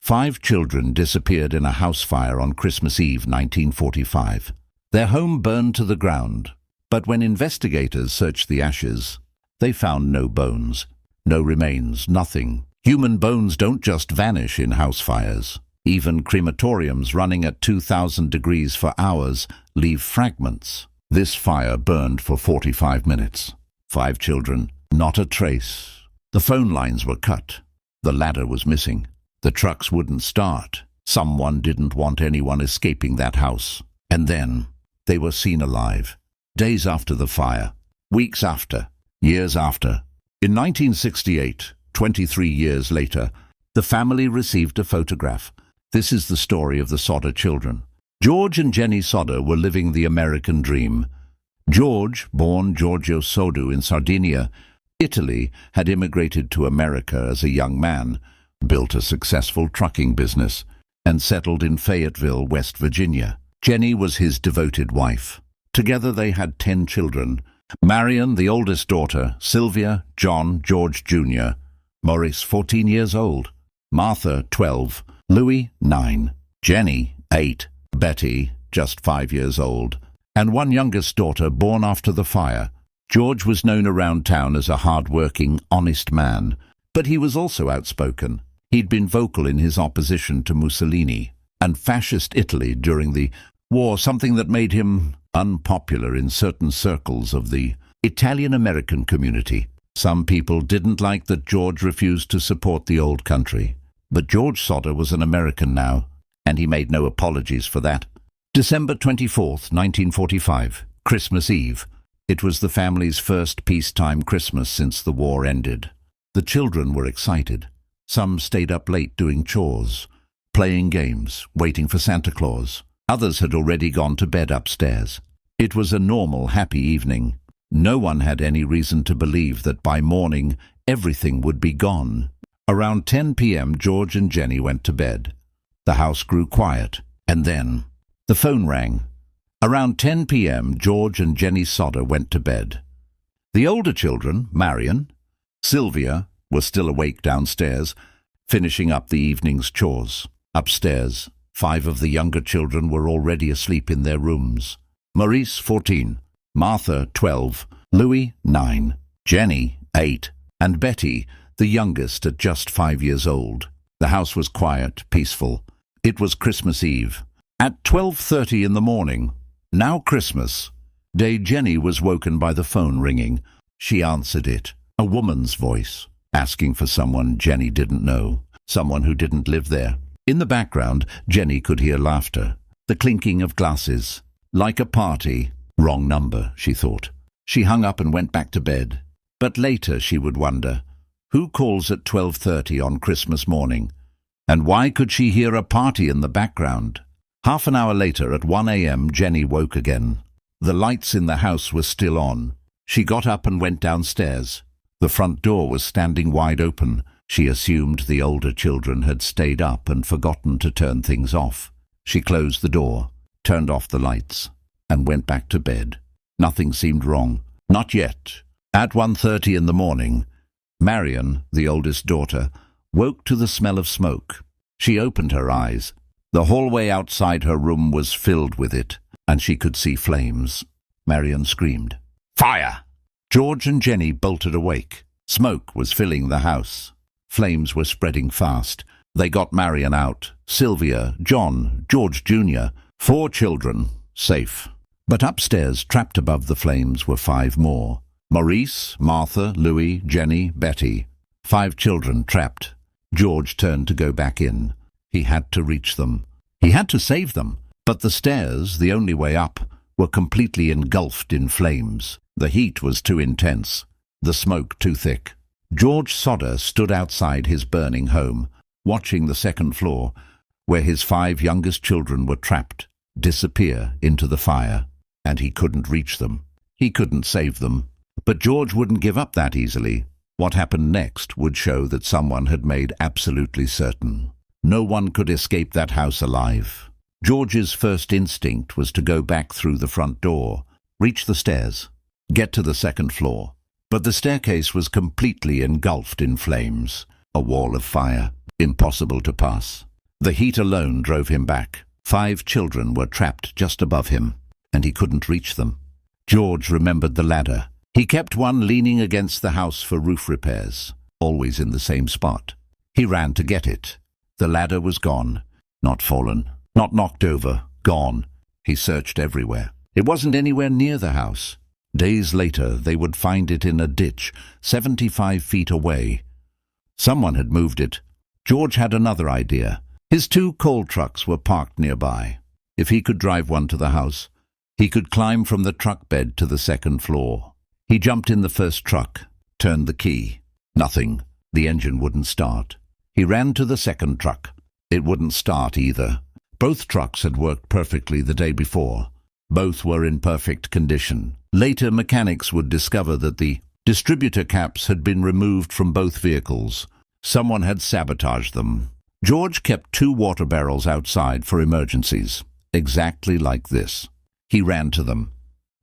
5 children disappeared in a house fire on Christmas Eve 1945. Their home burned to the ground, but when investigators searched the ashes, they found no bones, no remains, nothing. Human bones don't just vanish in house fires. Even crematoriums running at 2,000 degrees for hours leave fragments. This fire burned for 45 minutes. 5 children, not a trace. The phone lines were cut. The ladder was missing. The trucks wouldn't start. Someone didn't want anyone escaping that house. And then they were seen alive. Days after the fire, weeks after, years after. In 1968, 23 years later, the family received a photograph. This is the story of the Sodder children. George and Jennie Sodder were living the American dream. George, born Giorgio Sodu in Sardinia, Italy, had immigrated to America as a young man, built a successful trucking business, and settled in Fayetteville, West Virginia. Jennie was his devoted wife. Together they had 10 children. Marion, the oldest daughter, Sylvia, John, George Jr., Maurice, 14 years old, Martha, 12, Louis, 9, Jennie, 8, Betty, just 5 years old, and one youngest daughter born after the fire. George was known around town as a hard-working, honest man, but he was also outspoken. He'd been vocal in his opposition to Mussolini and fascist Italy during the war, something that made him unpopular in certain circles of the Italian-American community. Some people didn't like that George refused to support the old country. But George Sodder was an American now, and he made no apologies for that. December 24th, 1945, Christmas Eve. It was the family's first peacetime Christmas since the war ended. The children were excited. Some stayed up late doing chores, playing games, waiting for Santa Claus. Others had already gone to bed upstairs. It was a normal, happy evening. No one had any reason to believe that by morning everything would be gone. Around 10 p.m. George and Jennie went to bed. The house grew quiet, and then the phone rang. Around 10 p.m. George and Jennie Sodder went to bed. The older children, Marion, Sylvia, were still awake downstairs, finishing up the evening's chores. Upstairs, 5 of the younger children were already asleep in their rooms. Maurice, 14, Martha, 12, Louis, 9, Jennie, 8, and Betty, the youngest, at just 5 years old. The house was quiet, peaceful. It was Christmas Eve. At 12:30 in the morning, now Christmas Day, Jennie was woken by the phone ringing. She answered it, a woman's voice, asking for someone Jennie didn't know, someone who didn't live there. In the background, Jennie could hear laughter, the clinking of glasses. Like a party. Wrong number, she thought. She hung up and went back to bed. But later she would wonder, who calls at 12:30 on Christmas morning? And why could she hear a party in the background? Half an hour later, at 1 a.m., Jennie woke again. The lights in the house were still on. She got up and went downstairs. The front door was standing wide open. She assumed the older children had stayed up and forgotten to turn things off. She closed the door, turned off the lights, and went back to bed. Nothing seemed wrong. Not yet. At 1:30 in the morning, Marion, the oldest daughter, woke to the smell of smoke. She opened her eyes. The hallway outside her room was filled with it, and she could see flames. Marion screamed, "Fire!" George and Jennie bolted awake. Smoke was filling the house. Flames were spreading fast. They got Marion out, Sylvia, John, George Jr., 4 children, safe. But upstairs, trapped above the flames, were 5 more. Maurice, Martha, Louis, Jennie, Betty. 5 children trapped. George turned to go back in. He had to reach them. He had to save them. But the stairs, the only way up, were completely engulfed in flames. The heat was too intense, the smoke too thick. George Sodder stood outside his burning home, watching the second floor, where his 5 youngest children were trapped, disappear into the fire. And he couldn't reach them. He couldn't save them. But George wouldn't give up that easily. What happened next would show that someone had made absolutely certain. No one could escape that house alive. George's first instinct was to go back through the front door, reach the stairs, get to the second floor. But the staircase was completely engulfed in flames, a wall of fire, impossible to pass. The heat alone drove him back. 5 children were trapped just above him, and he couldn't reach them. George remembered the ladder. He kept one leaning against the house for roof repairs, always in the same spot. He ran to get it. The ladder was gone. Not fallen, not knocked over, gone. He searched everywhere. It wasn't anywhere near the house. Days later, they would find it in a ditch, 75 feet away. Someone had moved it. George had another idea. His 2 coal trucks were parked nearby. If he could drive one to the house, he could climb from the truck bed to the 2nd floor. He jumped in the first truck, turned the key. Nothing. The engine wouldn't start. He ran to the 2nd truck. It wouldn't start either. Both trucks had worked perfectly the day before. Both were in perfect condition. Later, mechanics would discover that the distributor caps had been removed from both vehicles. Someone had sabotaged them. George kept 2 water barrels outside for emergencies, exactly like this. He ran to them.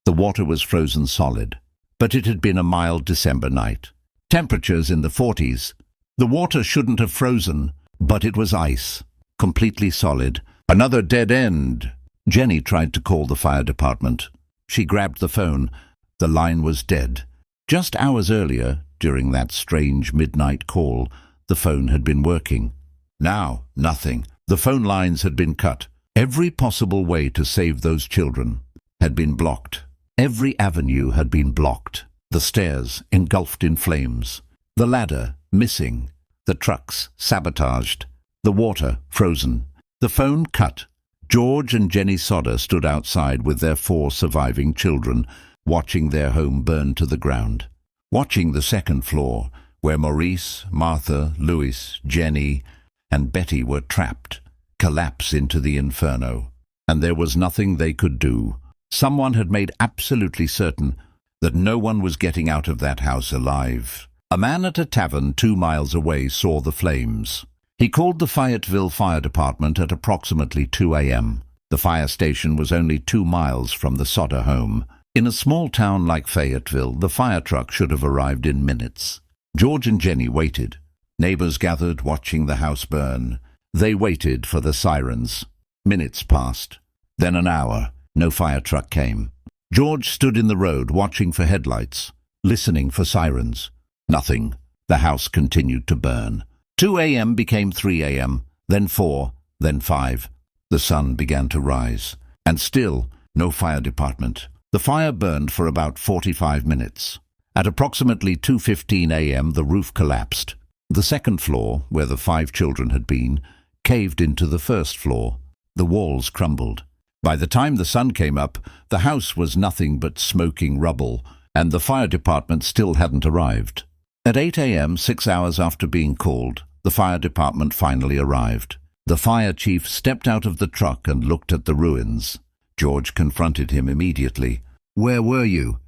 The water was frozen solid, but it had been a mild December night. Temperatures in the 40s. The water shouldn't have frozen, but it was ice, completely solid. Another dead end. Jennie tried to call the fire department. She grabbed the phone. The line was dead. Just hours earlier, during that strange midnight call, the phone had been working. Now, nothing. The phone lines had been cut. Every possible way to save those children had been blocked. Every avenue had been blocked. The stairs engulfed in flames. The ladder missing. The trucks sabotaged. The water frozen. The phone cut. George and Jennie Sodder stood outside with their 4 surviving children, watching their home burn to the ground. Watching the 2nd floor, where Maurice, Martha, Louis, Jennie, and Betty were trapped, collapse into the inferno. And there was nothing they could do. Someone had made absolutely certain that no one was getting out of that house alive. A man at a tavern 2 miles away saw the flames. He called the Fayetteville Fire Department at approximately 2 a.m. The fire station was only 2 miles from the Sodder home. In a small town like Fayetteville, the fire truck should have arrived in minutes. George and Jennie waited. Neighbors gathered, watching the house burn. They waited for the sirens. Minutes passed. Then an hour. No fire truck came. George stood in the road, watching for headlights, listening for sirens. Nothing. The house continued to burn. 2 a.m. became 3 a.m., then 4, then 5. The sun began to rise. And still, no fire department. The fire burned for about 45 minutes. At approximately 2:15 a.m., the roof collapsed. The 2nd floor, where the 5 children had been, caved into the 1st floor. The walls crumbled. By the time the sun came up, the house was nothing but smoking rubble, and the fire department still hadn't arrived. At 8 a.m., 6 hours after being called, the fire department finally arrived. The fire chief stepped out of the truck and looked at the ruins. George confronted him immediately. "Where were you?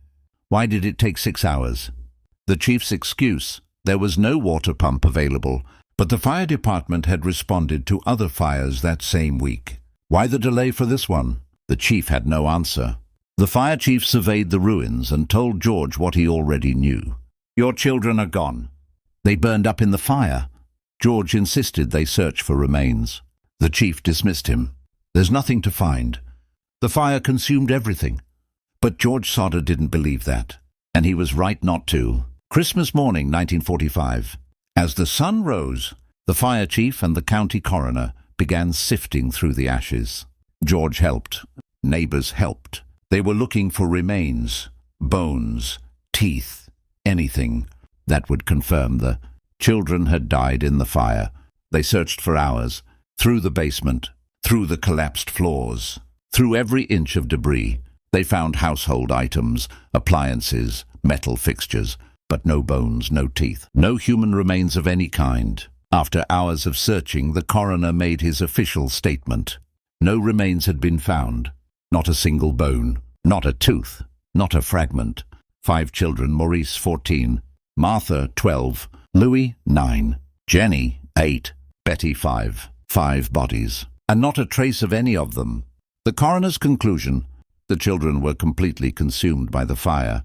Why did it take 6 hours?" The chief's excuse: there was no water pump available, but the fire department had responded to other fires that same week. Why the delay for this one? The chief had no answer. The fire chief surveyed the ruins and told George what he already knew. "Your children are gone. They burned up in the fire." George insisted they search for remains. The chief dismissed him. "There's nothing to find. The fire consumed everything." But George Sodder didn't believe that, and he was right not to. Christmas morning, 1945. As the sun rose, the fire chief and the county coroner began sifting through the ashes. George helped. Neighbors helped. They were looking for remains, bones, teeth, anything that would confirm the children had died in the fire. They searched for hours, through the basement, through the collapsed floors, through every inch of debris. They found household items, appliances, metal fixtures, but no bones, no teeth, no human remains of any kind. After hours of searching, the coroner made his official statement. No remains had been found. Not a single bone, not a tooth, not a fragment. 5 children: Maurice, 14, Martha, 12, Louis, 9, Jennie, 8, Betty, 5. 5 bodies, and not a trace of any of them. The coroner's conclusion: the children were completely consumed by the fire.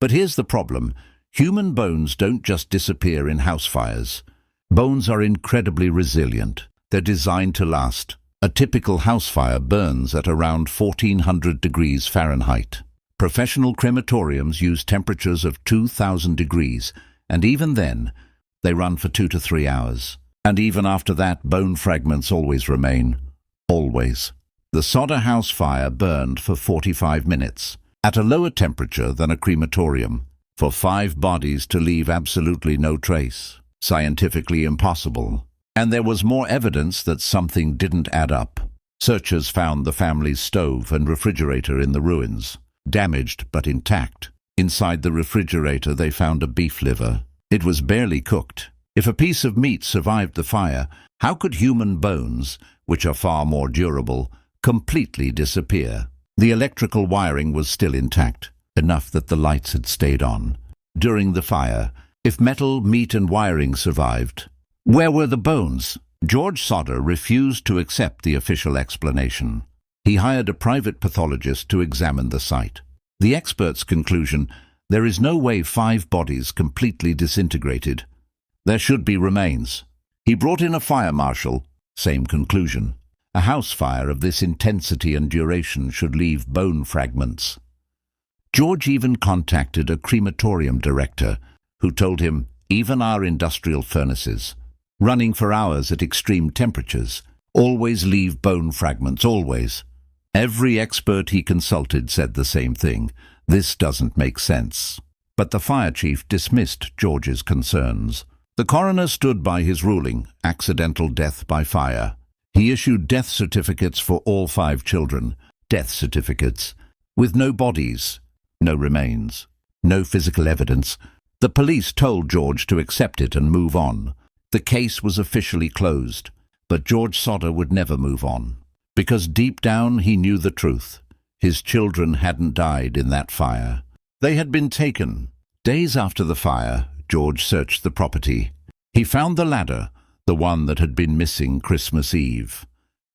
But here's the problem. Human bones don't just disappear in house fires. Bones are incredibly resilient. They're designed to last. A typical house fire burns at around 1400 degrees Fahrenheit. Professional crematoriums use temperatures of 2000 degrees, and even then, they run for 2 to 3 hours. And even after that, bone fragments always remain. Always. The Sodder house fire burned for 45 minutes, at a lower temperature than a crematorium, for 5 bodies to leave absolutely no trace. Scientifically impossible. And there was more evidence that something didn't add up. Searchers found the family's stove and refrigerator in the ruins, damaged but intact. Inside the refrigerator they found a beef liver. It was barely cooked. If a piece of meat survived the fire, how could human bones, which are far more durable, completely disappear? The electrical wiring was still intact, enough that the lights had stayed on. During the fire, if metal, meat and wiring survived, where were the bones? George Sodder refused to accept the official explanation. He hired a private pathologist to examine the site. The expert's conclusion: there is no way 5 bodies completely disintegrated. There should be remains. He brought in a fire marshal. Same conclusion. A house fire of this intensity and duration should leave bone fragments. George even contacted a crematorium director, who told him, even our industrial furnaces, running for hours at extreme temperatures, always leave bone fragments, always. Every expert he consulted said the same thing. This doesn't make sense. But the fire chief dismissed George's concerns. The coroner stood by his ruling, accidental death by fire. He issued death certificates for all 5 children, death certificates, with no bodies, no remains, no physical evidence. The police told George to accept it and move on. The case was officially closed, but George Sodder would never move on, because deep down he knew the truth. His children hadn't died in that fire. They had been taken. Days after the fire, George searched the property. He found the ladder, the one that had been missing Christmas Eve.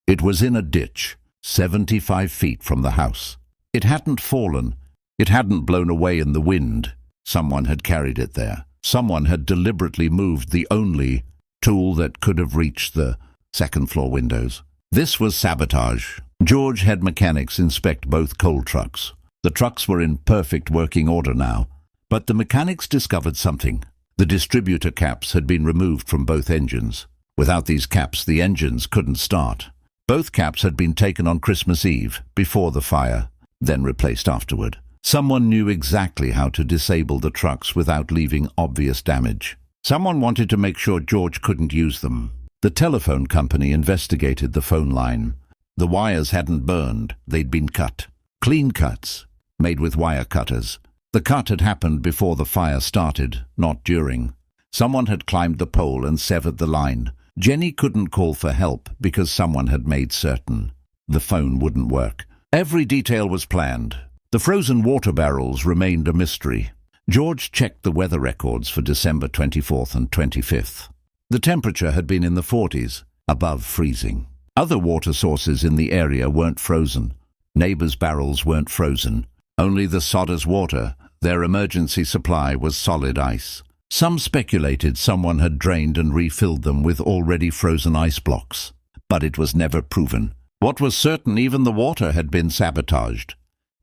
It was in a ditch, 75 feet from the house. It hadn't fallen. It hadn't blown away in the wind. Someone had carried it there. Someone had deliberately moved the only tool that could have reached the second-floor windows. This was sabotage. George had mechanics inspect both coal trucks. The trucks were in perfect working order now, but the mechanics discovered something. The distributor caps had been removed from both engines. Without these caps, the engines couldn't start. Both caps had been taken on Christmas Eve, before the fire, then replaced afterward. Someone knew exactly how to disable the trucks without leaving obvious damage. Someone wanted to make sure George couldn't use them. The telephone company investigated the phone line. The wires hadn't burned, they'd been cut. Clean cuts, made with wire cutters. The cut had happened before the fire started, not during. Someone had climbed the pole and severed the line. Jennie couldn't call for help because someone had made certain the phone wouldn't work. Every detail was planned. The frozen water barrels remained a mystery. George checked the weather records for December 24th and 25th. The temperature had been in the 40s, above freezing. Other water sources in the area weren't frozen. Neighbors' barrels weren't frozen. Only the Sodder's water, their emergency supply, was solid ice. Some speculated someone had drained and refilled them with already frozen ice blocks, but it was never proven. What was certain, even the water had been sabotaged.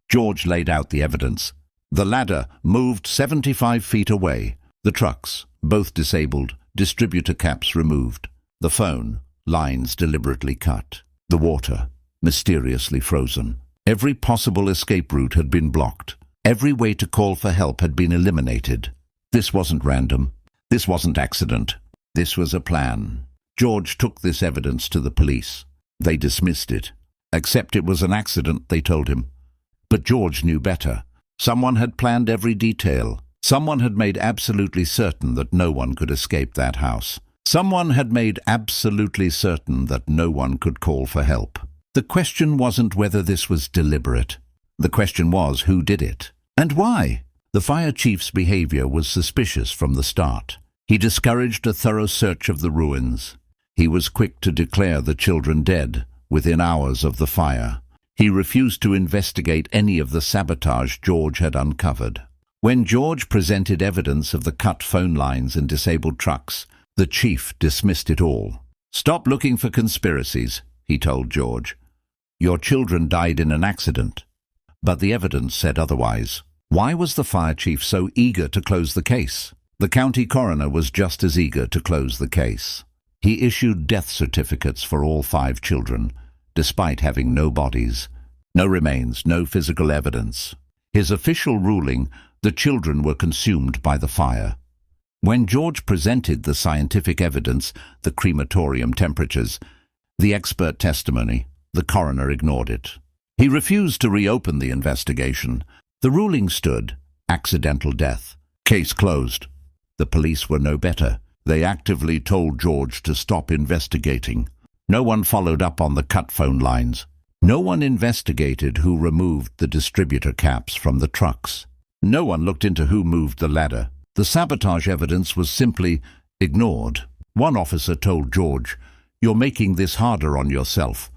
George laid out the evidence. The ladder moved 75 feet away. The trucks, both disabled, distributor caps removed. The phone, lines deliberately cut. The water, mysteriously frozen. Every possible escape route had been blocked. Every way to call for help had been eliminated. This wasn't random. This wasn't accident. This was a plan. George took this evidence to the police. They dismissed it. Accept it was an accident, they told him. But George knew better. Someone had planned every detail. Someone had made absolutely certain that no one could escape that house. Someone had made absolutely certain that no one could call for help. The question wasn't whether this was deliberate. The question was who did it, and why. The fire chief's behavior was suspicious from the start. He discouraged a thorough search of the ruins. He was quick to declare the children dead within hours of the fire. He refused to investigate any of the sabotage George had uncovered. When George presented evidence of the cut phone lines and disabled trucks, the chief dismissed it all. "Stop looking for conspiracies," he told George. "Your children died in an accident." But the evidence said otherwise. Why was the fire chief so eager to close the case? The county coroner was just as eager to close the case. He issued death certificates for all 5 children, despite having no bodies, no remains, no physical evidence. His official ruling: the children were consumed by the fire. When George presented the scientific evidence, the crematorium temperatures, the expert testimony, the coroner ignored it. He refused to reopen the investigation. The ruling stood: accidental death. Case closed. The police were no better. They actively told George to stop investigating. No one followed up on the cut phone lines. No one investigated who removed the distributor caps from the trucks. No one looked into who moved the ladder. The sabotage evidence was simply ignored. One officer told George, "You're making this harder on yourself.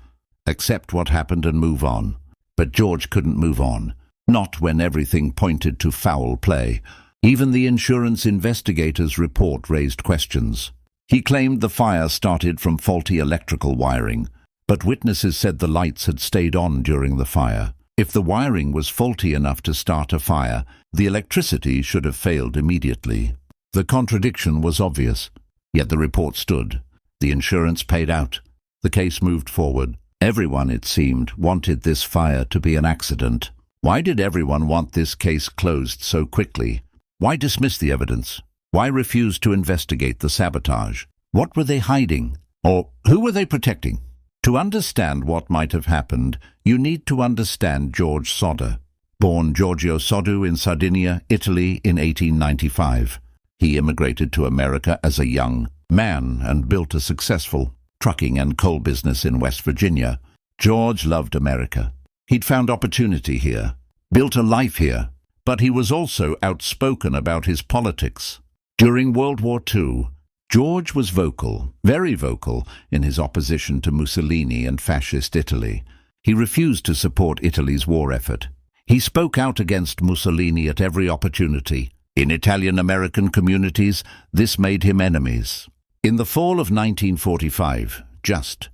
Accept what happened and move on." But George couldn't move on. Not when everything pointed to foul play. Even the insurance investigator's report raised questions. He claimed the fire started from faulty electrical wiring, but witnesses said the lights had stayed on during the fire. If the wiring was faulty enough to start a fire, the electricity should have failed immediately. The contradiction was obvious, yet the report stood. The insurance paid out. The case moved forward. Everyone, it seemed, wanted this fire to be an accident. Why did everyone want this case closed so quickly? Why dismiss the evidence? Why refuse to investigate the sabotage? What were they hiding? Or who were they protecting? To understand what might have happened, you need to understand George Sodder. Born Giorgio Soddu in Sardinia, Italy in 1895. He immigrated to America as a young man and built a successful trucking and coal business in West Virginia. George loved America. He'd found opportunity here, built a life here, but he was also outspoken about his politics. During World War II, George was vocal, very vocal, in his opposition to Mussolini and fascist Italy. He refused to support Italy's war effort. He spoke out against Mussolini at every opportunity. In Italian-American communities, this made him enemies. In the fall of 1945, just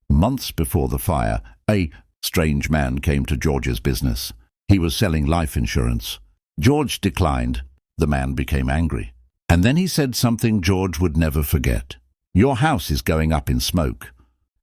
months before the fire, a strange man came to George's business. He was selling life insurance. George declined. The man became angry. And then he said something George would never forget. "Your house is going up in smoke,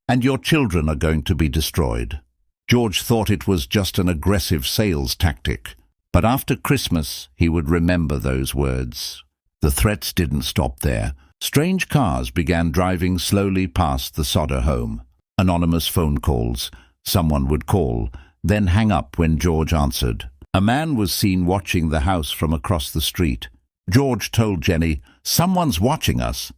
and your children are going to be destroyed." George thought it was just an aggressive sales tactic. But after Christmas, he would remember those words. The threats didn't stop there. Strange cars began driving slowly past the Sodder home. Anonymous phone calls. Someone would call, then hang up when George answered. A man was seen watching the house from across the street. George told Jennie, "Someone's watching us."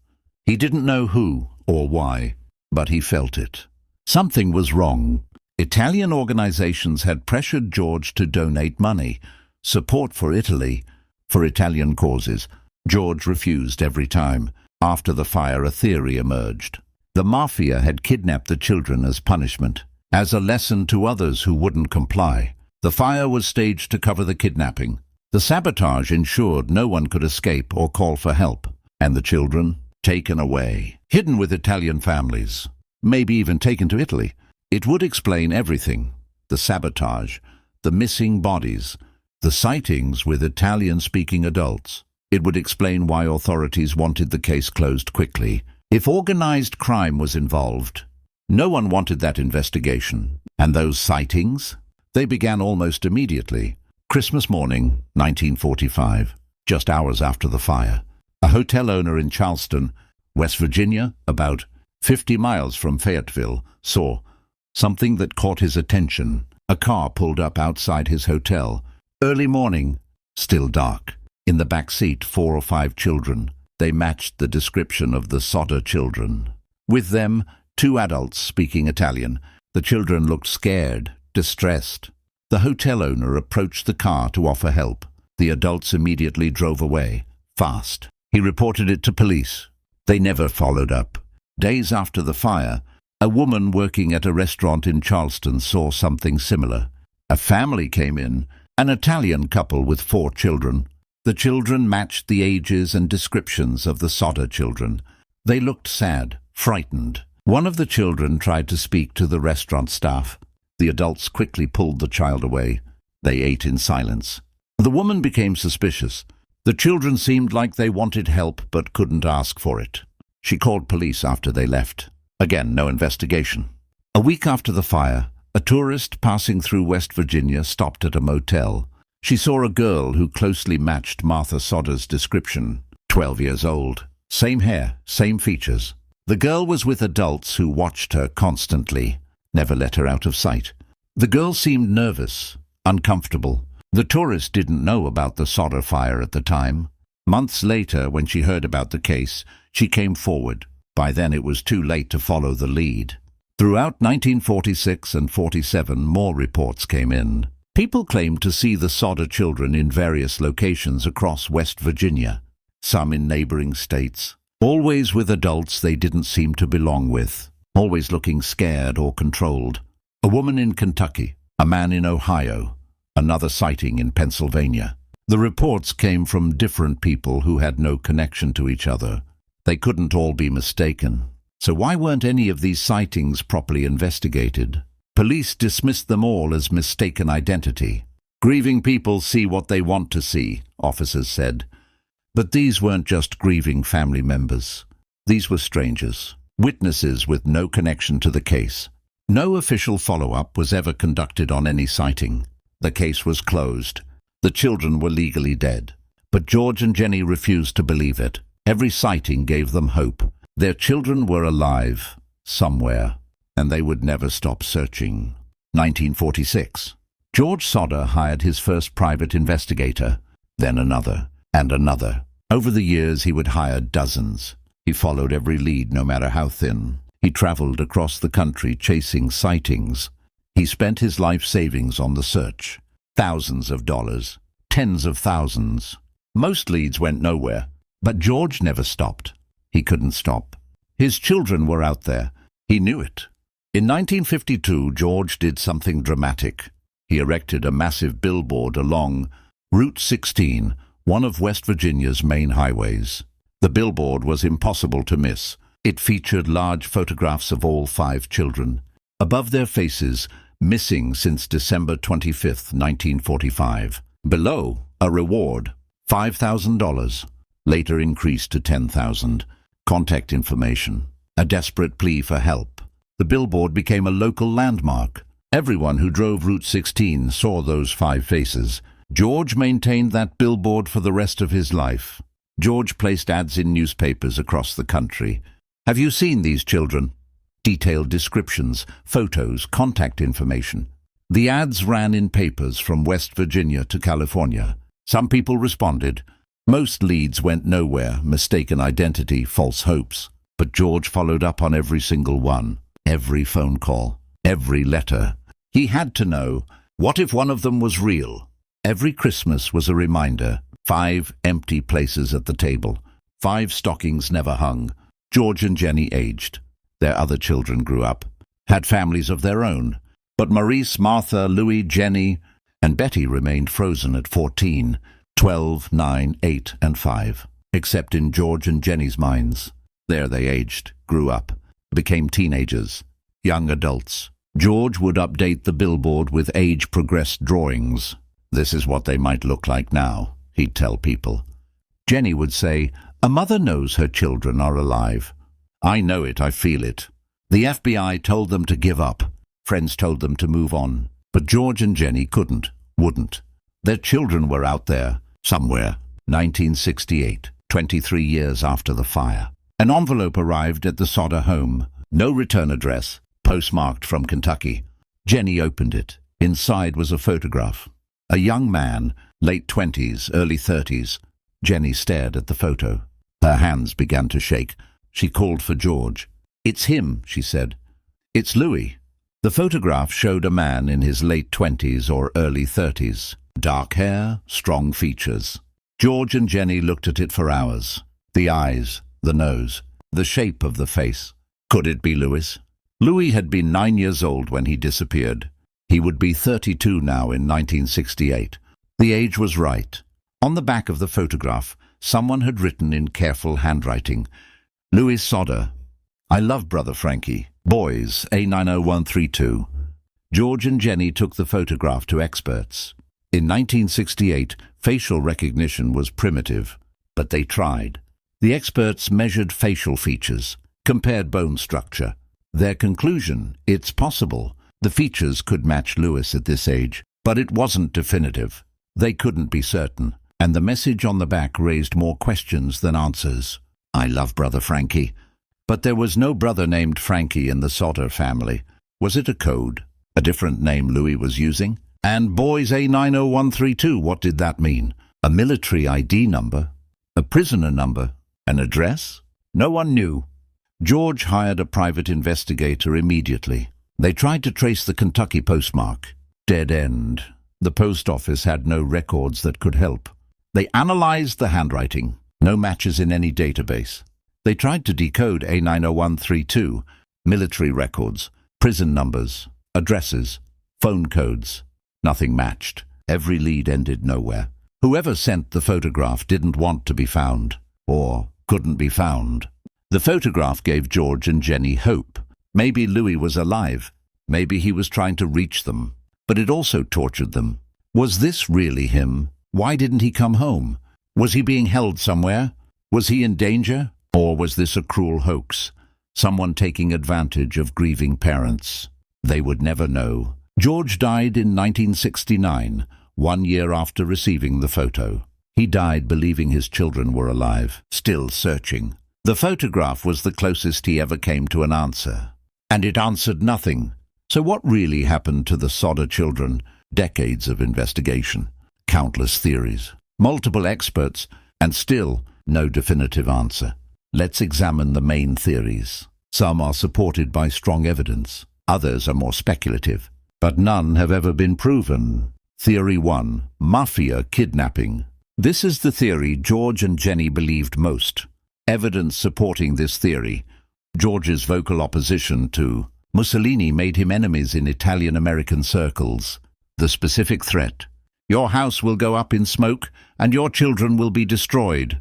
He didn't know who or why, but he felt it. Something was wrong. Italian organizations had pressured George to donate money, support for Italy, for Italian causes. George refused every time. After the fire, a theory emerged. The mafia had kidnapped the children as punishment, as a lesson to others who wouldn't comply. The fire was staged to cover the kidnapping. The sabotage ensured no one could escape or call for help. And the children, taken away, hidden with Italian families, maybe even taken to Italy. It would explain everything. The sabotage, the missing bodies, the sightings with Italian-speaking adults. It would explain why authorities wanted the case closed quickly. If organized crime was involved, no one wanted that investigation. And those sightings? They began almost immediately. Christmas morning, 1945, just hours after the fire. A hotel owner in Charleston, West Virginia, about 50 miles from Fayetteville, saw something that caught his attention. A car pulled up outside his hotel. Early morning, still dark. In the back seat, 4 or 5 children. They matched the description of the Sodder Children. With them, 2 adults speaking Italian. The children looked scared, distressed. The hotel owner approached the car to offer help. The adults immediately drove away, fast. He reported it to police. They never followed up. Days after the fire, a woman working at a restaurant in Charleston saw something similar. A family came in, an Italian couple with 4 children. The children matched the ages and descriptions of the Sodder children. They looked sad, frightened. One of the children tried to speak to the restaurant staff. The adults quickly pulled the child away. They ate in silence. The woman became suspicious. The children seemed like they wanted help but couldn't ask for it. She called police after they left. Again, no investigation. A week after the fire, a tourist passing through West Virginia stopped at a motel. She saw a girl who closely matched Martha Sodder's description. 12 years old. Same hair, same features. The girl was with adults who watched her constantly, never let her out of sight. The girl seemed nervous, uncomfortable. The tourist didn't know about the Sodder fire at the time. Months later, when she heard about the case, she came forward. By then it was too late to follow the lead. Throughout 1946 and 47, more reports came in. People claimed to see the Sodder children in various locations across West Virginia, some in neighboring states. Always with adults they didn't seem to belong with, always looking scared or controlled. A woman in Kentucky, a man in Ohio, another sighting in Pennsylvania. The reports came from different people who had no connection to each other. They couldn't all be mistaken. So why weren't any of these sightings properly investigated? Police dismissed them all as mistaken identity. Grieving people see what they want to see, officers said. But these weren't just grieving family members. These were strangers, witnesses with no connection to the case. No official follow-up was ever conducted on any sighting. The case was closed. The children were legally dead. But George and Jennie refused to believe it. Every sighting gave them hope. Their children were alive, somewhere, and they would never stop searching. 1946. George Sodder hired his first private investigator, then another, and another. Over the years he would hire dozens. He followed every lead, no matter how thin. He traveled across the country chasing sightings. He spent his life savings on the search. Thousands of dollars, tens of thousands. Most leads went nowhere, but George never stopped. He couldn't stop. His children were out there. He knew it. In 1952, George did something dramatic. He erected a massive billboard along Route 16, one of West Virginia's main highways. The billboard was impossible to miss. It featured large photographs of all 5 children. Above their faces, missing since December 25, 1945. Below, a reward, $5,000, later increased to $10,000. Contact information, a desperate plea for help. The billboard became a local landmark. Everyone who drove Route 16 saw those 5 faces. George maintained that billboard for the rest of his life. George placed ads in newspapers across the country. Have you seen these children? Detailed descriptions, photos, contact information. The ads ran in papers from West Virginia to California. Some people responded. Most leads went nowhere, mistaken identity, false hopes. But George followed up on every single one, every phone call, every letter. He had to know, what if one of them was real? Every Christmas was a reminder. 5 empty places at the table. 5 stockings never hung. George and Jennie aged. Their other children grew up, had families of their own. But Maurice, Martha, Louis, Jennie, and Betty remained frozen at 14, 12, 9, 8, and 5. Except in George and Jennie's minds. There they aged, grew up, became teenagers, young adults. George would update the billboard with age-progressed drawings. This is what they might look like now, he'd tell people. Jennie would say, a mother knows her children are alive. I know it, I feel it. The FBI told them to give up. Friends told them to move on. But George and Jennie couldn't, wouldn't. Their children were out there, somewhere. 1968, 23 years after the fire. An envelope arrived at the Sodder home. No return address, postmarked from Kentucky. Jennie opened it. Inside was a photograph. A young man, late 20s, early 30s. Jennie stared at the photo. Her hands began to shake. She called for George. It's him, she said. It's Louis. The photograph showed a man in his late 20s or early 30s. Dark hair, strong features. George and Jennie looked at it for hours. The eyes, the nose, the shape of the face. Could it be Louis? Louis had been 9 years old when he disappeared. He would be 32 now in 1968. The age was right. On the back of the photograph, someone had written in careful handwriting, Louis Sodder, I love Brother Frankie. Boys, A90132. George and Jennie took the photograph to experts. In 1968, facial recognition was primitive, but they tried. The experts measured facial features, compared bone structure. Their conclusion: it's possible. The features could match Lewis at this age, but it wasn't definitive. They couldn't be certain, and the message on the back raised more questions than answers. I love Brother Frankie. But there was no brother named Frankie in the Sodder family. Was it a code? A different name Louis was using? And boys A90132, what did that mean? A military ID number? A prisoner number? An address? No one knew. George hired a private investigator immediately. They tried to trace the Kentucky postmark. Dead end. The post office had no records that could help. They analyzed the handwriting. No matches in any database. They tried to decode A90132, military records, prison numbers, addresses, phone codes. Nothing matched. Every lead ended nowhere. Whoever sent the photograph didn't want to be found, or couldn't be found. The photograph gave George and Jennie hope. Maybe Louis was alive. Maybe he was trying to reach them. But it also tortured them. Was this really him? Why didn't he come home? Was he being held somewhere? Was he in danger? Or was this a cruel hoax? Someone taking advantage of grieving parents? They would never know. George died in 1969, 1 year after receiving the photo. He died believing his children were alive, still searching. The photograph was the closest he ever came to an answer. And it answered nothing. So what really happened to the Sodder children? Decades of investigation, countless theories, multiple experts, and still no definitive answer. Let's examine the main theories. Some are supported by strong evidence. Others are more speculative, but none have ever been proven. Theory 1. Mafia kidnapping. This is the theory George and Jennie believed most. Evidence supporting this theory: George's vocal opposition to Mussolini made him enemies in Italian-American circles. The specific threat: your house will go up in smoke and your children will be destroyed.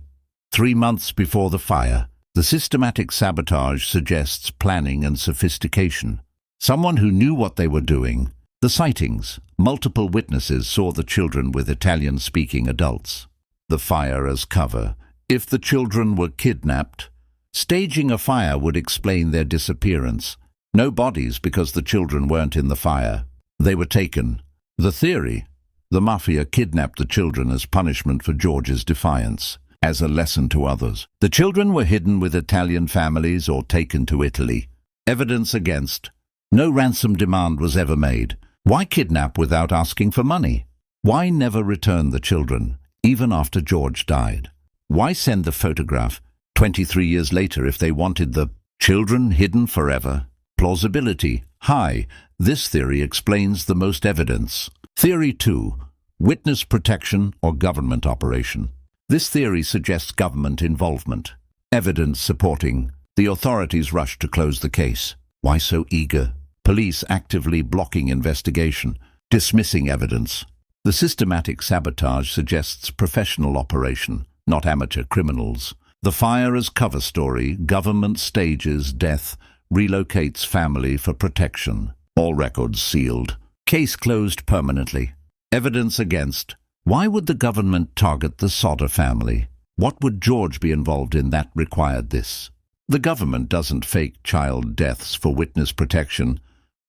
3 months before the fire. The systematic sabotage suggests planning and sophistication. Someone who knew what they were doing. The sightings. Multiple witnesses saw the children with Italian-speaking adults. The fire as cover. If the children were kidnapped, staging a fire would explain their disappearance. No bodies because the children weren't in the fire. They were taken. The theory: the mafia kidnapped the children as punishment for George's defiance, as a lesson to others. The children were hidden with Italian families or taken to Italy. Evidence against: no ransom demand was ever made. Why kidnap without asking for money? Why never return the children, even after George died? Why send the photograph 23 years later if they wanted the children hidden forever? Plausibility high. This theory explains the most evidence. Theory 2. Witness protection or government operation. This theory suggests government involvement. Evidence supporting: the authorities rushed to close the case. Why so eager? Police actively blocking investigation, dismissing evidence. The systematic sabotage suggests professional operation, not amateur criminals. The fire as cover story: government stages death, relocates family for protection. All records sealed. Case closed permanently. Evidence against: why would the government target the Sodder family? What would George be involved in that required this? The government doesn't fake child deaths for witness protection.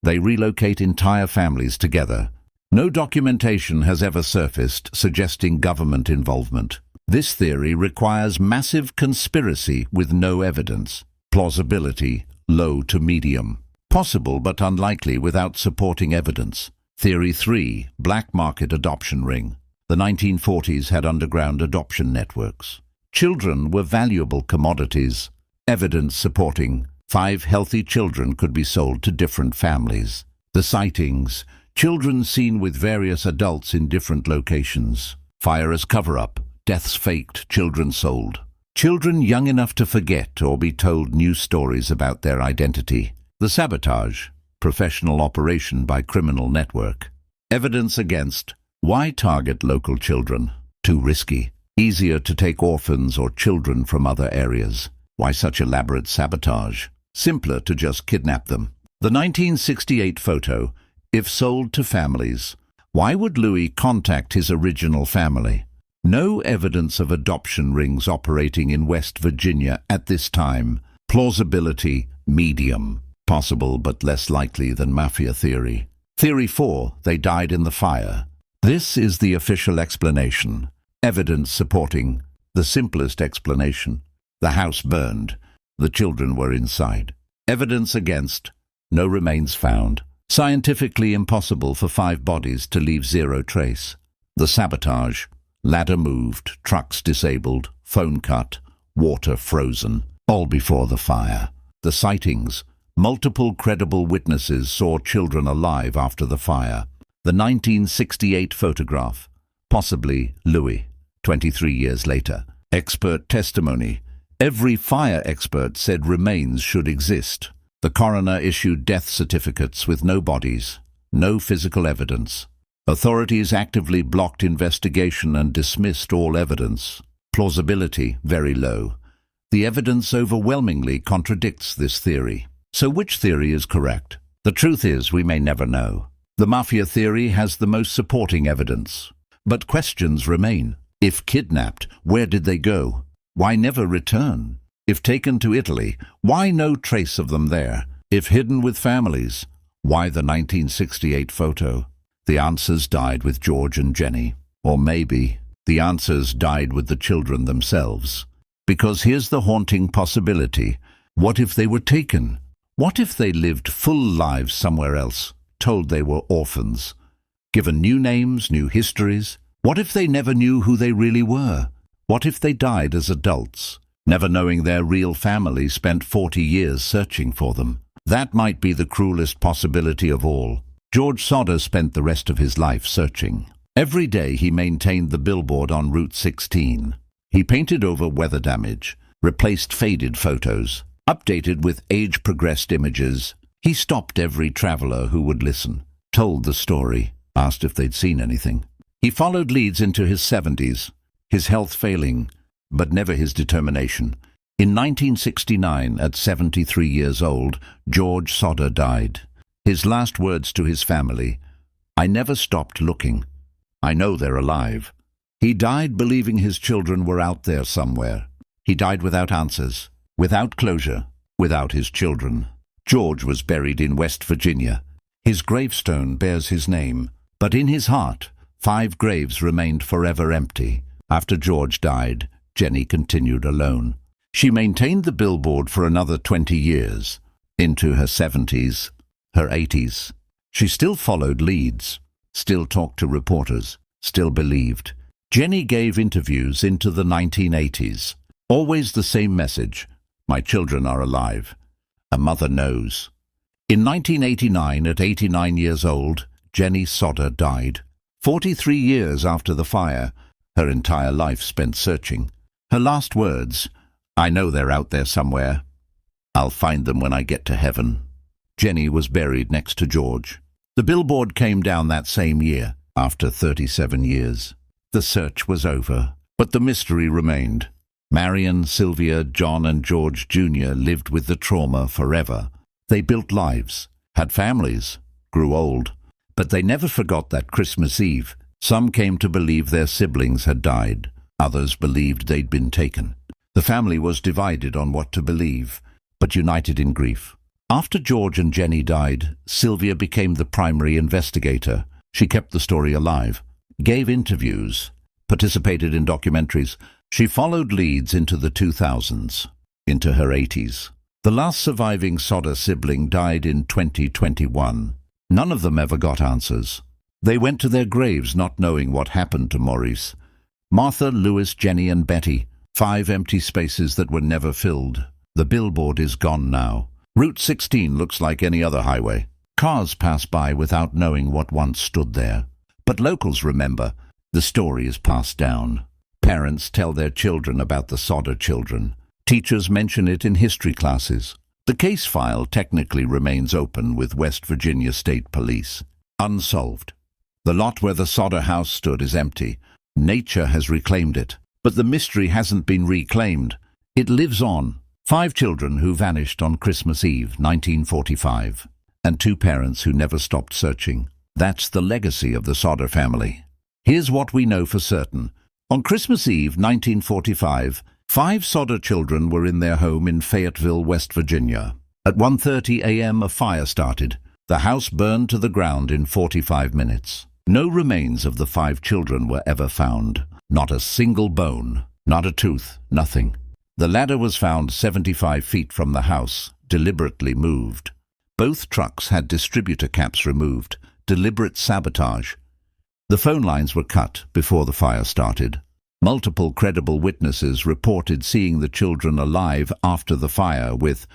They relocate entire families together. No documentation has ever surfaced suggesting government involvement. This theory requires massive conspiracy with no evidence. Plausibility low to medium. Possible but unlikely without supporting evidence. Theory 3. Black market adoption ring. The 1940s had underground adoption networks. Children were valuable commodities. Evidence supporting: 5 healthy children could be sold to different families. The sightings: children seen with various adults in different locations. Fire as cover-up: deaths faked, children sold. Children young enough to forget or be told new stories about their identity. The sabotage: professional operation by criminal network. Evidence against: why target local children? Too risky. Easier to take orphans or children from other areas. Why such elaborate sabotage? Simpler to just kidnap them. The 1968 photo, if sold to families, why would Louis contact his original family? No evidence of adoption rings operating in West Virginia at this time. Plausibility, medium. Possible but less likely than mafia theory. Theory 4, they died in the fire. This is the official explanation. Evidence supporting the simplest explanation. The house burned. The children were inside. Evidence against. No remains found. Scientifically impossible for 5 bodies to leave 0 trace. The sabotage. Ladder moved, trucks disabled, phone cut, water frozen. All before the fire. The sightings. Multiple credible witnesses saw children alive after the fire. The 1968 photograph. Possibly Louis, 23 years later. Expert testimony. Every fire expert said remains should exist. The coroner issued death certificates with no bodies, no physical evidence. Authorities actively blocked investigation and dismissed all evidence. Plausibility very low. The evidence overwhelmingly contradicts this theory. So which theory is correct? The truth is we may never know. The mafia theory has the most supporting evidence. But questions remain. If kidnapped, where did they go? Why never return? If taken to Italy, why no trace of them there? If hidden with families, why the 1968 photo? The answers died with George and Jennie. Or maybe the answers died with the children themselves. Because here's the haunting possibility. What if they were taken? What if they lived full lives somewhere else, told they were orphans? Given new names, new histories? What if they never knew who they really were? What if they died as adults, never knowing their real family spent 40 years searching for them? That might be the cruelest possibility of all. George Sodder spent the rest of his life searching. Every day he maintained the billboard on Route 16. He painted over weather damage, replaced faded photos, updated with age-progressed images. He stopped every traveler who would listen, told the story, asked if they'd seen anything. He followed leads into his 70s, his health failing, but never his determination. In 1969, at 73 years old, George Sodder died. His last words to his family, "I never stopped looking. I know they're alive." He died believing his children were out there somewhere. He died without answers, without closure, without his children. George was buried in West Virginia. His gravestone bears his name, but in his heart, 5 graves remained forever empty. After George died, Jennie continued alone. She maintained the billboard for another 20 years, into her 70s, her 80s. She still followed leads, still talked to reporters, still believed. Jennie gave interviews into the 1980s. Always the same message: my children are alive. A mother knows. In 1989, at 89 years old, Jennie Sodder died. 43 years after the fire, her entire life spent searching. Her last words, "I know they're out there somewhere. I'll find them when I get to heaven." Jennie was buried next to George. The billboard came down that same year, after 37 years. The search was over, but the mystery remained. Marion, Sylvia, John and George Jr. lived with the trauma forever. They built lives, had families, grew old, but they never forgot that Christmas Eve. Some came to believe their siblings had died. Others believed they'd been taken. The family was divided on what to believe, but united in grief. After George and Jennie died, Sylvia became the primary investigator. She kept the story alive, gave interviews, participated in documentaries. She followed leads into the 2000s, into her 80s. The last surviving Sodder sibling died in 2021. None of them ever got answers. They went to their graves not knowing what happened to Maurice. Martha, Louis, Jennie and Betty, 5 empty spaces that were never filled. The billboard is gone now. Route 16 looks like any other highway. Cars pass by without knowing what once stood there. But locals remember. The story is passed down. Parents tell their children about the Sodder Children. Teachers mention it in history classes. The case file technically remains open with West Virginia State Police. Unsolved. The lot where the Sodder house stood is empty. Nature has reclaimed it. But the mystery hasn't been reclaimed. It lives on, 5 children who vanished on Christmas Eve, 1945, and 2 parents who never stopped searching. That's the legacy of the Sodder family. Here's what we know for certain. On Christmas Eve, 1945, 5 Sodder children were in their home in Fayetteville, West Virginia. At 1:30 a.m. a fire started. The house burned to the ground in 45 minutes. No remains of the 5 children were ever found. Not a single bone, not a tooth, nothing. The ladder was found 75 feet from the house, deliberately moved. Both trucks had distributor caps removed, deliberate sabotage. The phone lines were cut before the fire started. Multiple credible witnesses reported seeing the children alive after the fire with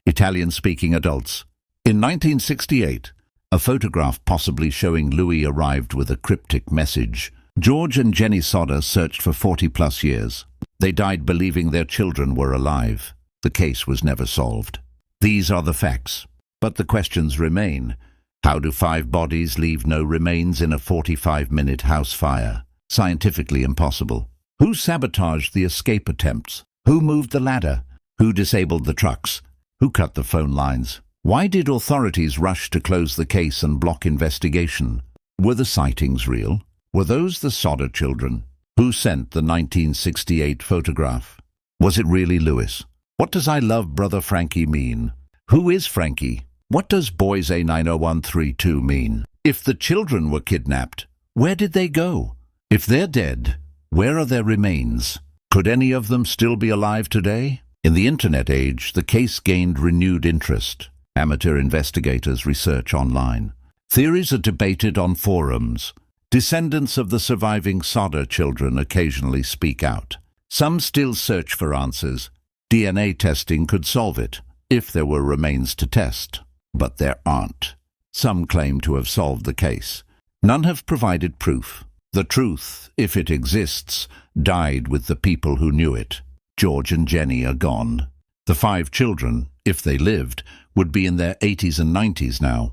Italian-speaking adults. In 1968, a photograph possibly showing Louis arrived with a cryptic message. George and Jennie Sodder searched for 40-plus years. They died believing their children were alive. The case was never solved. These are the facts. But the questions remain. How do 5 bodies leave no remains in a 45-minute house fire? Scientifically impossible. Who sabotaged the escape attempts? Who moved the ladder? Who disabled the trucks? Who cut the phone lines? Why did authorities rush to close the case and block investigation? Were the sightings real? Were those the Sodder children? Who sent the 1968 photograph? Was it really Louis? What does "I love Brother Frankie" mean? Who is Frankie? What does Boys A90132 mean? If the children were kidnapped, where did they go? If they're dead, where are their remains? Could any of them still be alive today? In the internet age, the case gained renewed interest. Amateur investigators research online. Theories are debated on forums. Descendants of the surviving Sodder children occasionally speak out. Some still search for answers. DNA testing could solve it, if there were remains to test. But there aren't. Some claim to have solved the case. None have provided proof. The truth, if it exists, died with the people who knew it. George and Jennie are gone. The 5 children, if they lived, would be in their 80s and 90s now.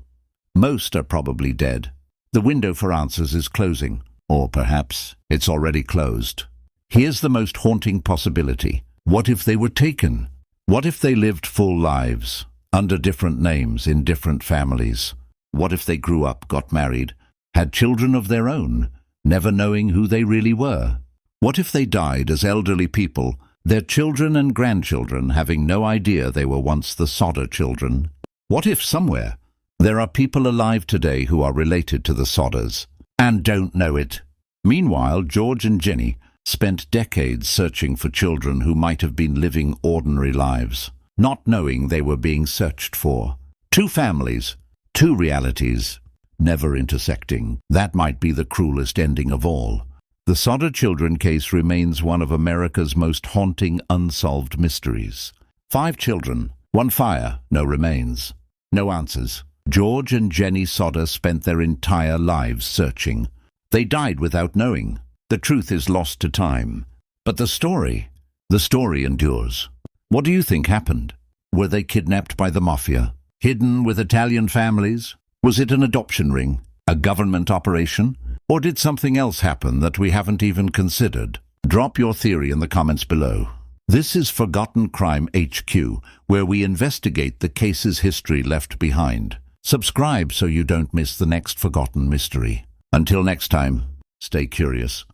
Most are probably dead. The window for answers is closing, or perhaps it's already closed. Here's the most haunting possibility. What if they were taken? What if they lived full lives, under different names, in different families? What if they grew up, got married, had children of their own, never knowing who they really were? What if they died as elderly people, their children and grandchildren having no idea they were once the Sodder children? What if somewhere there are people alive today who are related to the Sodders and don't know it? Meanwhile, George and Jennie spent decades searching for children who might have been living ordinary lives, not knowing they were being searched for. 2 families, 2 realities, never intersecting. That might be the cruelest ending of all. The Sodder children case remains one of America's most haunting unsolved mysteries. 5 children, 1 fire, no remains, no answers. George and Jennie Sodder spent their entire lives searching. They died without knowing. The truth is lost to time. But the story endures. What do you think happened? Were they kidnapped by the mafia? Hidden with Italian families? Was it an adoption ring? A government operation? Or did something else happen that we haven't even considered? Drop your theory in the comments below. This is Forgotten Crime HQ, where we investigate the case's history left behind. Subscribe so you don't miss the next forgotten mystery. Until next time, stay curious.